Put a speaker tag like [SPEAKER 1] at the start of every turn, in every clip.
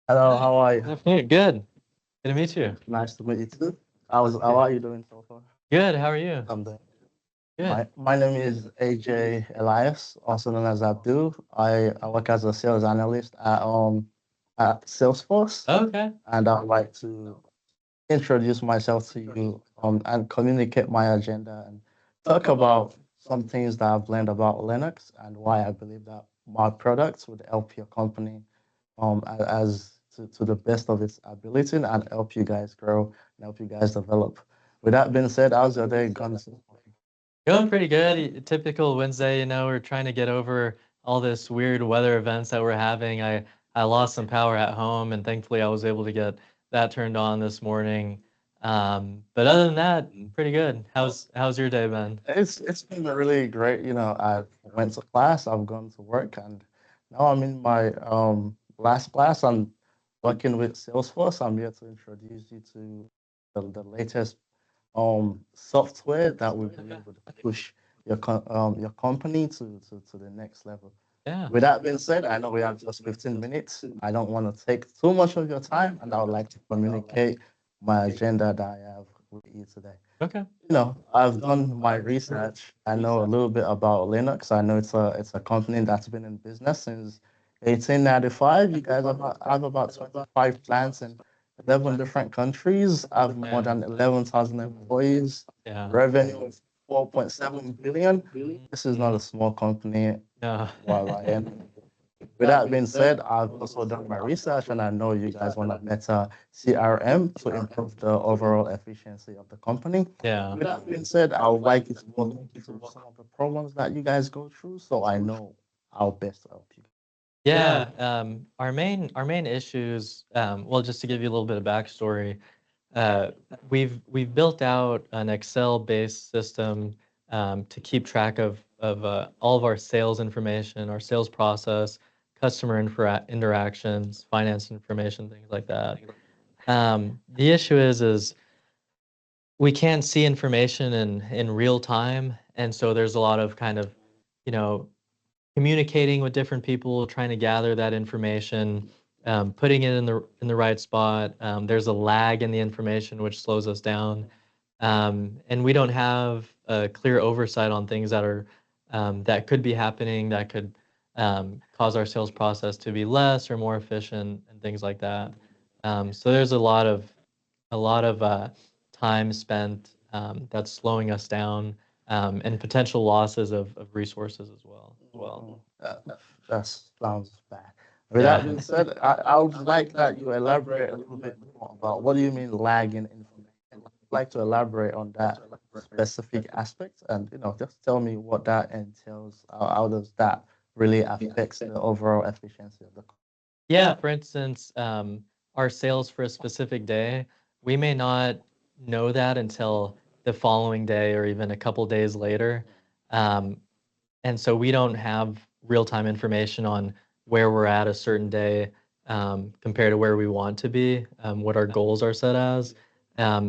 [SPEAKER 1] Hello, how are you?
[SPEAKER 2] Good afternoon. Good. Good to meet you.
[SPEAKER 1] Nice to meet you too. How
[SPEAKER 2] Yeah.
[SPEAKER 1] are you doing so far?
[SPEAKER 2] Good. How are you?
[SPEAKER 1] I'm doing.
[SPEAKER 2] Good.
[SPEAKER 1] My name is AJ Elias, also known as Abdul. I work as a sales analyst at Salesforce,
[SPEAKER 2] Okay.
[SPEAKER 1] and I'd like to introduce myself to you and communicate my agenda and talk about some things that I've learned about Linux and why I believe that my products would help your company to the best of its ability and help you guys grow and help you guys develop. With that being said, how's your day going so far?
[SPEAKER 2] Going pretty good. Typical Wednesday, we're trying to get over all this weird weather events that we're having. I lost some power at home, and thankfully I was able to get that turned on this morning. But other than that, pretty good. How's your day been?
[SPEAKER 1] It's been really great. I went to class, I've gone to work, and now I'm in my last class. I'm working with Salesforce. I'm here to introduce you to the latest software that we believe would push your company to the next level.
[SPEAKER 2] Yeah.
[SPEAKER 1] With that being said, I know we have just 15 minutes. I don't want to take too much of your time, and I would like to communicate my agenda that I have with you today.
[SPEAKER 2] Okay.
[SPEAKER 1] I've done my research. I know a little bit about Linux. I know it's a company that's been in business since 1895. You guys have about 25 plants in 11 different countries. Have more
[SPEAKER 2] Yeah.
[SPEAKER 1] than 11,000 employees.
[SPEAKER 2] Yeah.
[SPEAKER 1] Revenue of 4.7 billion.
[SPEAKER 2] Mhm.
[SPEAKER 1] This is not a small company.
[SPEAKER 2] No.
[SPEAKER 1] While I am with that being said, I've also done my research and I know you guys want a better CRM to improve the overall efficiency of the company.
[SPEAKER 2] Yeah.
[SPEAKER 1] With that being said, I would like you to go into some of the problems that you guys go through so I know how best to help you.
[SPEAKER 2] Yeah, our main issues, well, just to give you a little bit of backstory, uh, we've built out an Excel-based system to keep track of all of our sales information, our sales process, customer interactions, finance information, things like that. The issue is we can't see information in real time, and so there's a lot of kind of, you know, communicating with different people, trying to gather that information, putting it in the right spot. There's a lag in the information which slows us down, and we don't have a clear oversight on things that could be happening that could cause our sales process to be less or more efficient and things like that. So there's a lot of time spent that's slowing us down, and potential losses of resources as well.
[SPEAKER 1] Mhm. That sounds bad. With that
[SPEAKER 2] Yeah.
[SPEAKER 1] being said, I would like that you elaborate a little bit more about what do you mean lagging information. I'd like to elaborate on that specific aspect and just tell me what that entails. How does that really affects the overall efficiency of the
[SPEAKER 2] Yeah, for instance, our sales for a specific day, we may not know that until the following day or even a couple days later. Um, and so we don't have real-time information on where we're at a certain day, compared to where we want to be, what our goals are set as.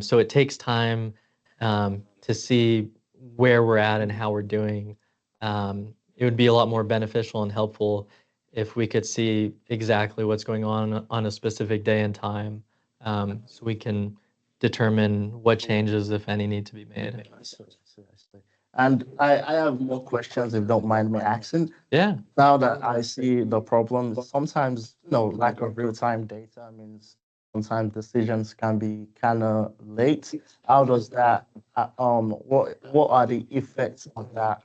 [SPEAKER 2] So it takes time to see where we're at and how we're doing. It would be a lot more beneficial and helpful if we could see exactly what's going on a specific day and time, so we can determine what changes, if any, need to be made.
[SPEAKER 1] seriously. And I have more questions if you don't mind me asking.
[SPEAKER 2] Yeah.
[SPEAKER 1] Now that I see the problem, sometimes lack of real time data means sometimes decisions can be kind of late. How does that what are the effects of that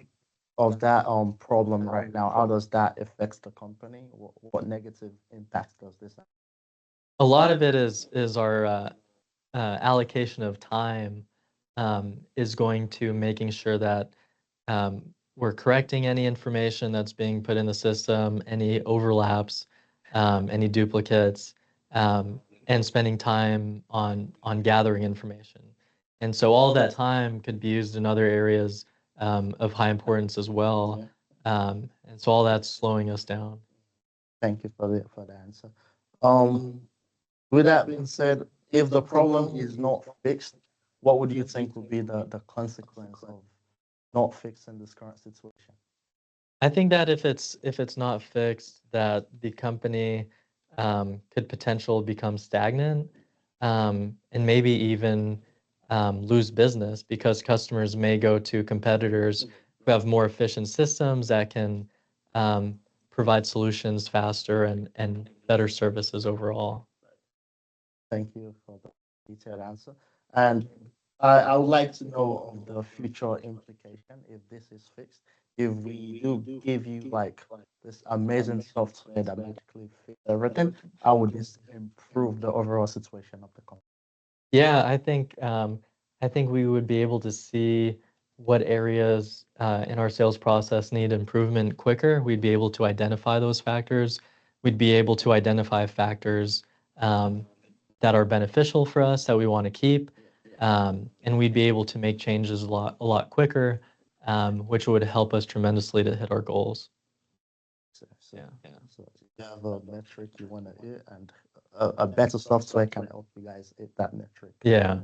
[SPEAKER 1] problem right now? How does that affect the company? What negative impact does this have?
[SPEAKER 2] A lot of it is our allocation of time, is going to making sure that we're correcting any information that's being put in the system, any overlaps, any duplicates, and spending time on gathering information. And so all that time could be used in other areas of high importance as well. And so all that's slowing us down.
[SPEAKER 1] Thank you for the answer. Um, with that being said, if the problem is not fixed, what would you think would be the consequence of not fixing this current situation?
[SPEAKER 2] I think that if it's not fixed, that the company could potentially become stagnant, and maybe even lose business because customers may go to competitors who have more efficient systems that can um, provide solutions faster and better services overall.
[SPEAKER 1] Thank you for the detailed answer. And I would like to know of the future implication if this is fixed. If we do give you like this amazing software that magically fix everything, how would this improve the overall situation of the company?
[SPEAKER 2] Yeah, I think we would be able to see what areas in our sales process need improvement quicker. We'd be able to identify those factors. We'd be able to identify factors um, that are beneficial for us that we want to keep, and we'd be able to make changes a lot quicker, which would help us tremendously to hit our goals.
[SPEAKER 1] So, so,
[SPEAKER 2] Yeah, yeah,
[SPEAKER 1] so you have a metric you want to hit, and a better software can help you guys hit that metric.
[SPEAKER 2] yeah.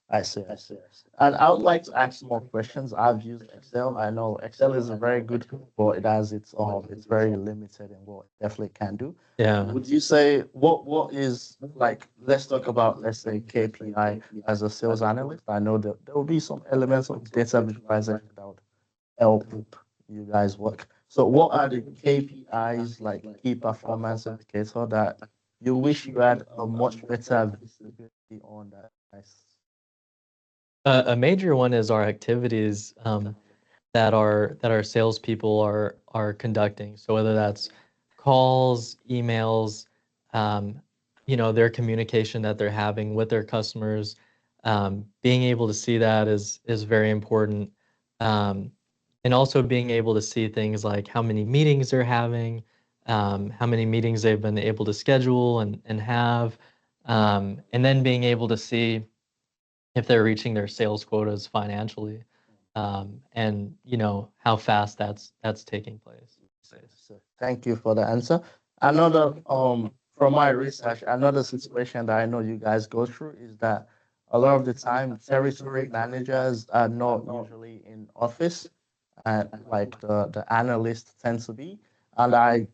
[SPEAKER 1] I see, I see. And I would like to ask more questions. I've used Excel. I know Excel is a very good tool, but it has it's very limited in what it definitely can do.
[SPEAKER 2] Yeah.
[SPEAKER 1] Would you say what is like let's talk about let's say KPI as a sales analyst? I know that there will be some elements of data visualization that would help you guys work. So what are the KPIs like key performance indicator that you wish you had a much better visibility on that guys?
[SPEAKER 2] A major one is our activities that our salespeople are conducting. So whether that's calls, emails, um, you know, their communication that they're having with their customers, being able to see that is very important. Um, and also being able to see things like how many meetings they're having, how many meetings they've been able to schedule and have, and then being able to see if they're reaching their sales quotas financially, and you know how fast that's taking place.
[SPEAKER 1] So thank you for the answer. Another from my research, another situation that I know you guys go through is that a lot of the time territory managers are not usually in office and like the analysts tend to be. And I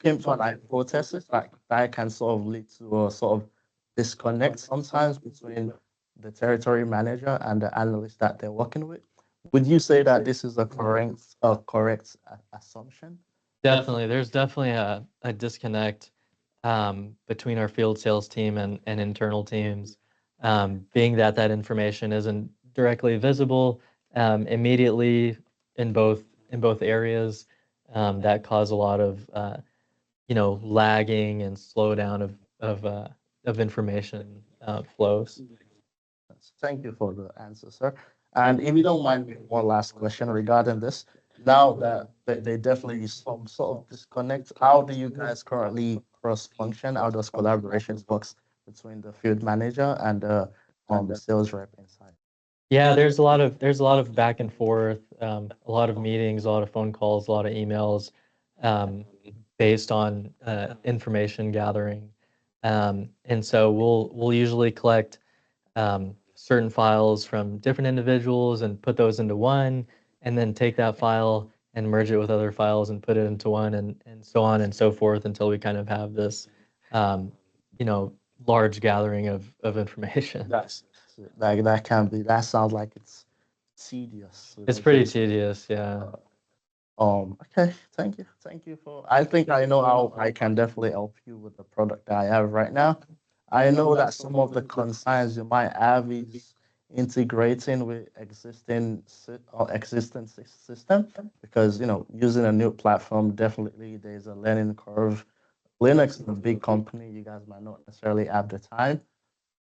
[SPEAKER 1] came to an hypothesis like that can sort of lead to a sort of disconnect sometimes between the territory manager and the analyst that they're working with. Would you say that this is a correct assumption?
[SPEAKER 2] Definitely, there's definitely a disconnect between our field sales team and internal teams, being that that information isn't directly visible immediately in both areas. That cause a lot of you know, lagging and slowdown of information flows.
[SPEAKER 1] Thank you for the answer, sir. And if you don't mind me, one last question regarding this. Now that they definitely some sort of disconnect, how do you guys currently cross function? How does collaboration works between the field manager and the sales rep inside?
[SPEAKER 2] Yeah, there's a lot of back and forth, a lot of meetings, a lot of phone calls, a lot of emails, um, based on information gathering, and so we'll usually collect certain files from different individuals and put those into one, and then take that file and merge it with other files and put it into one, and so on and so forth until we kind of have this, um, you know, large gathering of information.
[SPEAKER 1] So, like that can be that sounds like it's tedious. So
[SPEAKER 2] It's
[SPEAKER 1] they
[SPEAKER 2] pretty
[SPEAKER 1] can
[SPEAKER 2] tedious, yeah.
[SPEAKER 1] uh, okay, thank you for. I think I know how I can definitely help you with the product that I have right now. I know that some of the concerns you might have is integrating with existing system because you know using a new platform definitely there's a learning curve. Linux is a big company. You guys might not necessarily have the time,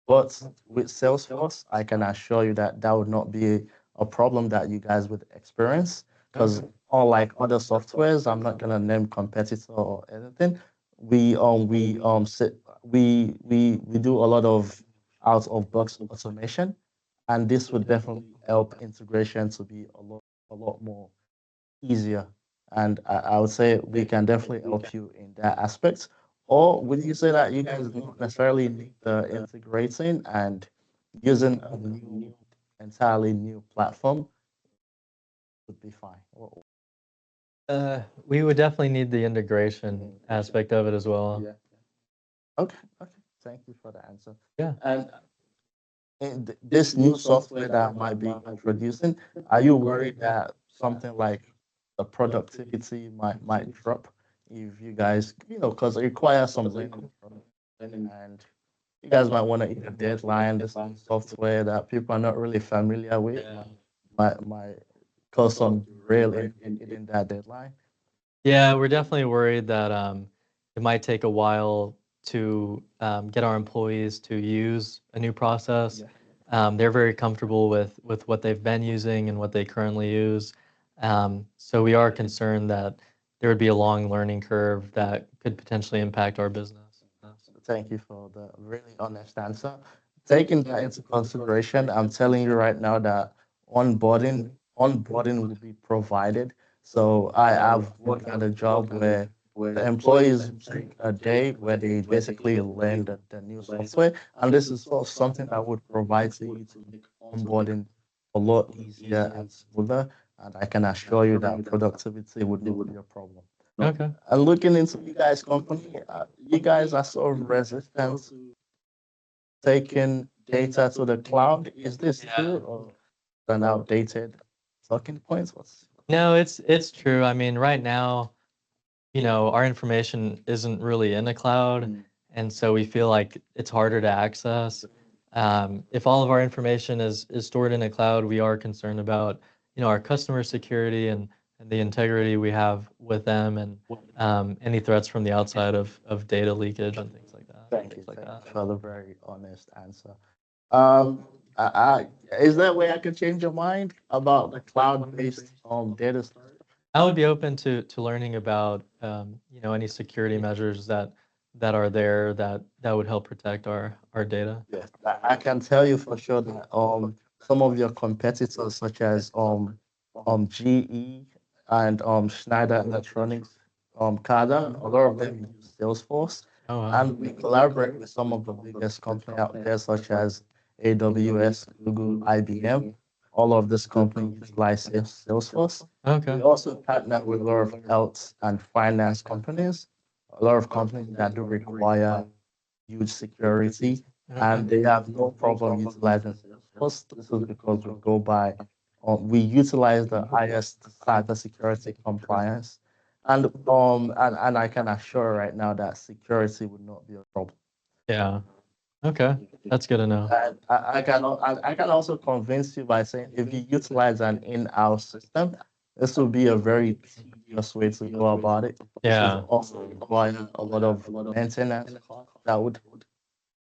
[SPEAKER 1] but with Salesforce, I can assure you that that would not be a problem that you guys would experience because unlike other softwares, I'm not gonna name competitor or anything. We do a lot of out of box automation, and this would definitely help integration to be a lot more easier. And I would say we can definitely help you in that aspect. Or would you say that you guys don't necessarily need the integrating and using a entirely new platform would be fine?
[SPEAKER 2] We would definitely need the integration aspect of it as well.
[SPEAKER 1] Yeah. Okay. Okay. Thank you for the answer.
[SPEAKER 2] Yeah.
[SPEAKER 1] And this new software that might be introducing, are you worried that something like the productivity might drop if you guys, because it requires some learning from and you guys might want to hit a deadline, this new software that people are not really familiar with
[SPEAKER 2] Yeah.
[SPEAKER 1] might cause some derail in hitting that deadline.
[SPEAKER 2] Yeah, we're definitely worried that it might take a while to get our employees to use a new process.
[SPEAKER 1] Yeah.
[SPEAKER 2] They're very comfortable with what they've been using and what they currently use. So we are concerned that there would be a long learning curve that could potentially impact our business.
[SPEAKER 1] Thank you for the really honest answer. Taking that into consideration, I'm telling you right now that onboarding will be provided. So I have worked at a job where the employees take a day where they basically learn the new software, and this is sort of something that would provide to you to make onboarding a lot easier and smoother. And I can assure you that productivity would not be a problem.
[SPEAKER 2] Okay.
[SPEAKER 1] And looking into you guys' company, you guys are sort of resistant to taking data to the cloud. Is this
[SPEAKER 2] Yeah.
[SPEAKER 1] true or an outdated talking points? What's
[SPEAKER 2] No, it's true. I mean, right now, our information isn't really in the cloud, and so we feel like it's harder to access. If all of our information is stored in a cloud, we are concerned about, our customer security and the integrity we have with them and any threats from the outside of data leakage and things like that.
[SPEAKER 1] thank you for the very honest answer. Um, is there a way I could change your mind about the cloud-based data storage?
[SPEAKER 2] I would be open to learning about any security measures that are there that would help protect our data.
[SPEAKER 1] Yes, I can tell you for sure that some of your competitors such as GE and Schneider Electronics, CADA, a lot of them use Salesforce,
[SPEAKER 2] Oh wow.
[SPEAKER 1] and we collaborate with some of the biggest companies out there such as AWS, Google, IBM. All of these companies utilize Salesforce. We
[SPEAKER 2] Okay.
[SPEAKER 1] also partner with a lot of health and finance companies, a lot of companies that do require huge security,
[SPEAKER 2] Okay.
[SPEAKER 1] and they have no problem utilizing Salesforce. This is because we utilize the highest cybersecurity compliance, and I can assure right now that security would not be a problem.
[SPEAKER 2] Yeah. Okay. That's good to know.
[SPEAKER 1] And I can also convince you by saying if you utilize an in-house system, this will be a very tedious way to go about it. This is
[SPEAKER 2] Yeah.
[SPEAKER 1] also require a lot of maintenance costs that would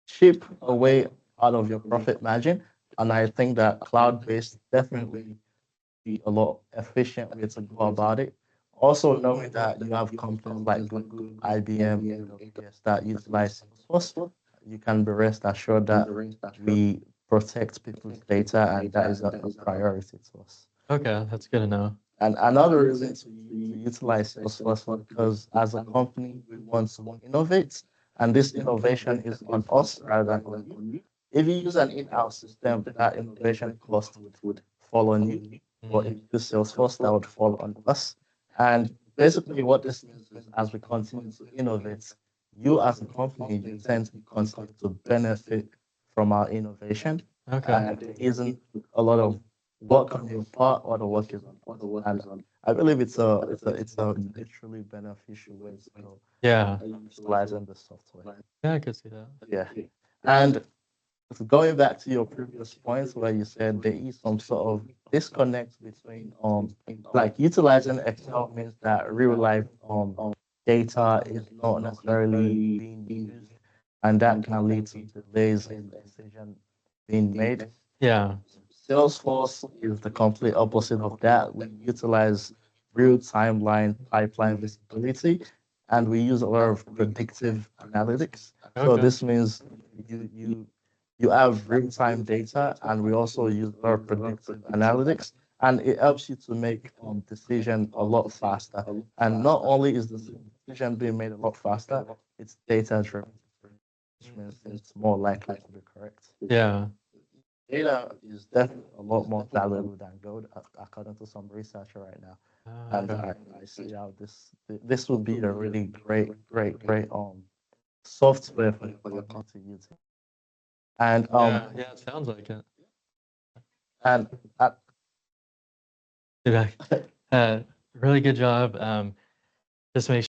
[SPEAKER 1] chip away out of your profit margin. And I think that cloud-based definitely be a lot efficient way to go about it. Also knowing that you have companies like Google, IBM, AWS that utilize Salesforce, you can be rest assured that we protect people's data and that is a priority to us.
[SPEAKER 2] Okay. That's good to know.
[SPEAKER 1] And another reason to utilize Salesforce is because as a company, we want to innovate, and this innovation is on us rather than on you. If you use an in-house system, that innovation cost would fall on you. But if
[SPEAKER 2] Mm.
[SPEAKER 1] you use Salesforce, that would fall on us. And basically, what this means is as we continue to innovate, you as a company, you tend to continue to benefit from our innovation.
[SPEAKER 2] Okay.
[SPEAKER 1] And there isn't a lot of work on your part or the work is on us. And I believe it's a literally beneficial way to go
[SPEAKER 2] Yeah.
[SPEAKER 1] utilizing the software.
[SPEAKER 2] Yeah, I could see that.
[SPEAKER 1] Yeah. And so going back to your previous points where you said there is some sort of disconnect between like utilizing Excel means that real life data is not necessarily being used and that can lead to delays in decision being made.
[SPEAKER 2] Yeah.
[SPEAKER 1] Salesforce is the complete opposite of that. We utilize real timeline pipeline visibility and we use a lot of predictive analytics. So
[SPEAKER 2] Okay.
[SPEAKER 1] this means you you you have real time data and we also use a lot of predictive analytics and it helps you to make decision a lot faster. And not only is the decision being made a lot faster, it's data driven, which means it's more likely to be correct.
[SPEAKER 2] Yeah.
[SPEAKER 1] Data is definitely a lot more valuable than gold, according to some researcher right now. and I see how this would be a really great software for your company to use. And
[SPEAKER 2] yeah, yeah, it sounds like it.
[SPEAKER 1] and uh,
[SPEAKER 2] Did I? Really good job. Just make